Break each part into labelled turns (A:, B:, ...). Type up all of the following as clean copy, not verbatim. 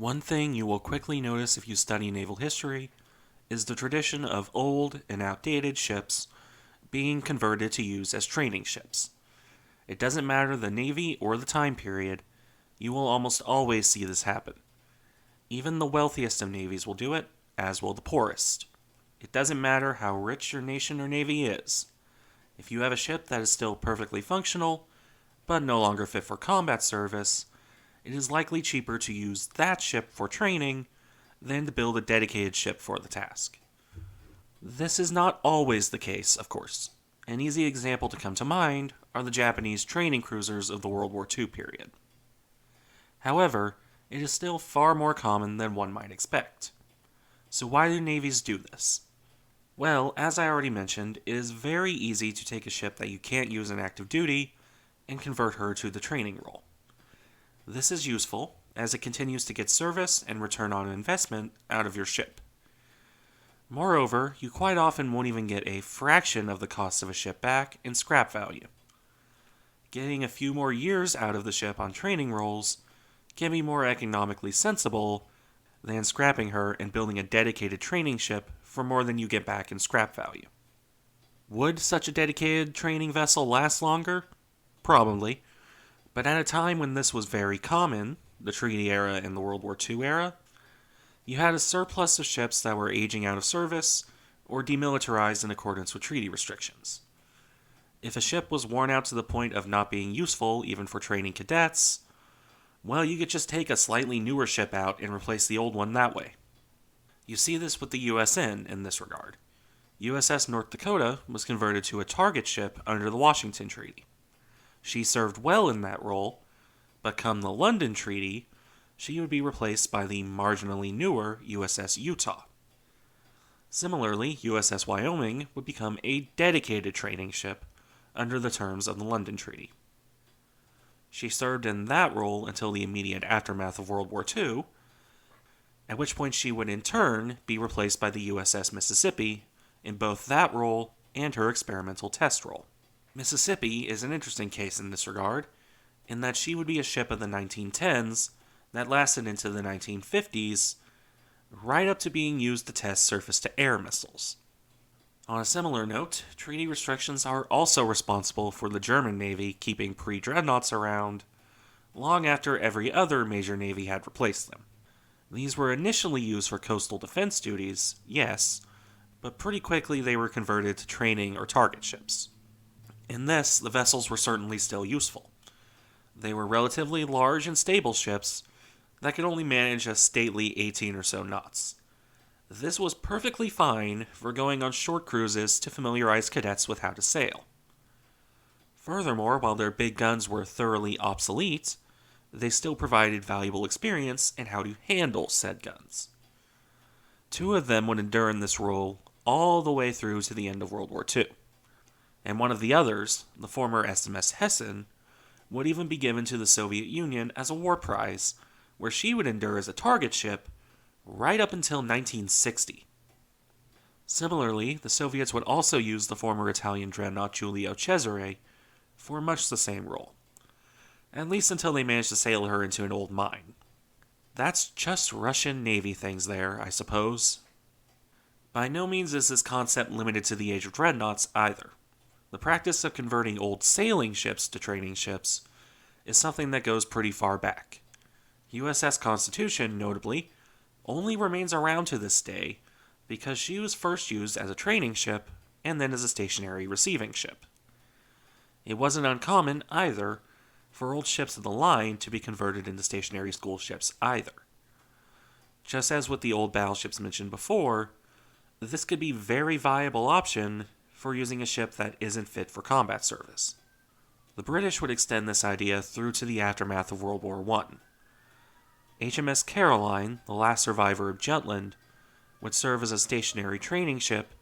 A: One thing you will quickly notice if you study naval history is the tradition of old and outdated ships being converted to use as training ships. It doesn't matter the navy or the time period, you will almost always see this happen. Even the wealthiest of navies will do it, as will the poorest. It doesn't matter how rich your nation or navy is. If you have a ship that is still perfectly functional, but no longer fit for combat service, it is likely cheaper to use that ship for training than to build a dedicated ship for the task. This is not always the case, of course. An easy example to come to mind are the Japanese training cruisers of the World War II period. However, it is still far more common than one might expect. So why do navies do this? Well, as I already mentioned, it is very easy to take a ship that you can't use in active duty and convert her to the training role. This is useful, as it continues to get service and return on investment out of your ship. Moreover, you quite often won't even get a fraction of the cost of a ship back in scrap value. Getting a few more years out of the ship on training roles can be more economically sensible than scrapping her and building a dedicated training ship for more than you get back in scrap value. Would such a dedicated training vessel last longer? Probably. But at a time when this was very common, the treaty era and the World War II era, you had a surplus of ships that were aging out of service or demilitarized in accordance with treaty restrictions. If a ship was worn out to the point of not being useful even for training cadets, well, you could just take a slightly newer ship out and replace the old one that way. You see this with the USN in this regard. USS North Dakota was converted to a target ship under the Washington Treaty. She served well in that role, but come the London Treaty, she would be replaced by the marginally newer USS Utah. Similarly, USS Wyoming would become a dedicated training ship under the terms of the London Treaty. She served in that role until the immediate aftermath of World War II, at which point she would in turn be replaced by the USS Mississippi in both that role and her experimental test role. Mississippi is an interesting case in this regard, in that she would be a ship of the 1910s that lasted into the 1950s, right up to being used to test surface-to-air missiles. On a similar note, treaty restrictions are also responsible for the German Navy keeping pre-dreadnoughts around long after every other major navy had replaced them. These were initially used for coastal defense duties, yes, but pretty quickly they were converted to training or target ships. In this, the vessels were certainly still useful. They were relatively large and stable ships that could only manage a stately 18 or so knots. This was perfectly fine for going on short cruises to familiarize cadets with how to sail. Furthermore, while their big guns were thoroughly obsolete, they still provided valuable experience in how to handle said guns. Two of them would endure in this role all the way through to the end of World War II. And one of the others, the former SMS Hessen, would even be given to the Soviet Union as a war prize, where she would endure as a target ship right up until 1960. Similarly, the Soviets would also use the former Italian dreadnought Giulio Cesare for much the same role, at least until they managed to sail her into an old mine. That's just Russian Navy things there, I suppose. By no means is this concept limited to the age of dreadnoughts either. The practice of converting old sailing ships to training ships is something that goes pretty far back. USS Constitution, notably, only remains around to this day because she was first used as a training ship and then as a stationary receiving ship. It wasn't uncommon, either, for old ships of the line to be converted into stationary school ships either. Just as with the old battleships mentioned before, this could be a very viable option for using a ship that isn't fit for combat service. The British would extend this idea through to the aftermath of World War I. HMS Caroline, the last survivor of Jutland, would serve as a stationary training ship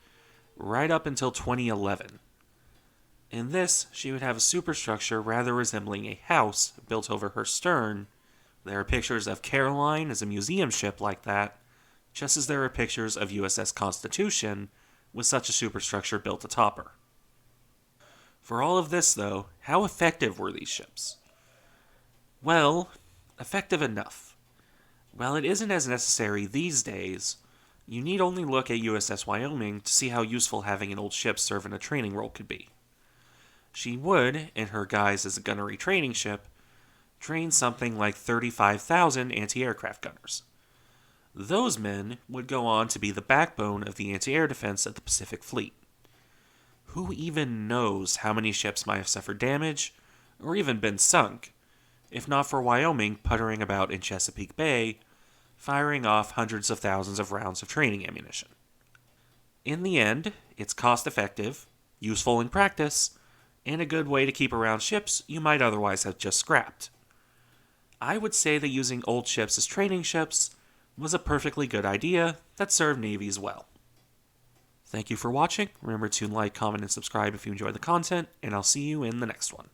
A: right up until 2011. In this, she would have a superstructure rather resembling a house built over her stern. There are pictures of Caroline as a museum ship like that, just as there are pictures of USS Constitution with such a superstructure built atop her. For all of this, though, how effective were these ships? Well, effective enough. While it isn't as necessary these days, you need only look at USS Wyoming to see how useful having an old ship serve in a training role could be. She would, in her guise as a gunnery training ship, train something like 35,000 anti-aircraft gunners. Those men would go on to be the backbone of the anti-air defense of the Pacific Fleet. Who even knows how many ships might have suffered damage, or even been sunk, if not for Wyoming puttering about in Chesapeake Bay, firing off hundreds of thousands of rounds of training ammunition. In the end, it's cost-effective, useful in practice, and a good way to keep around ships you might otherwise have just scrapped. I would say that using old ships as training ships was a perfectly good idea that served navies well. Thank you for watching. Remember to like, comment, and subscribe if you enjoy the content, and I'll see you in the next one.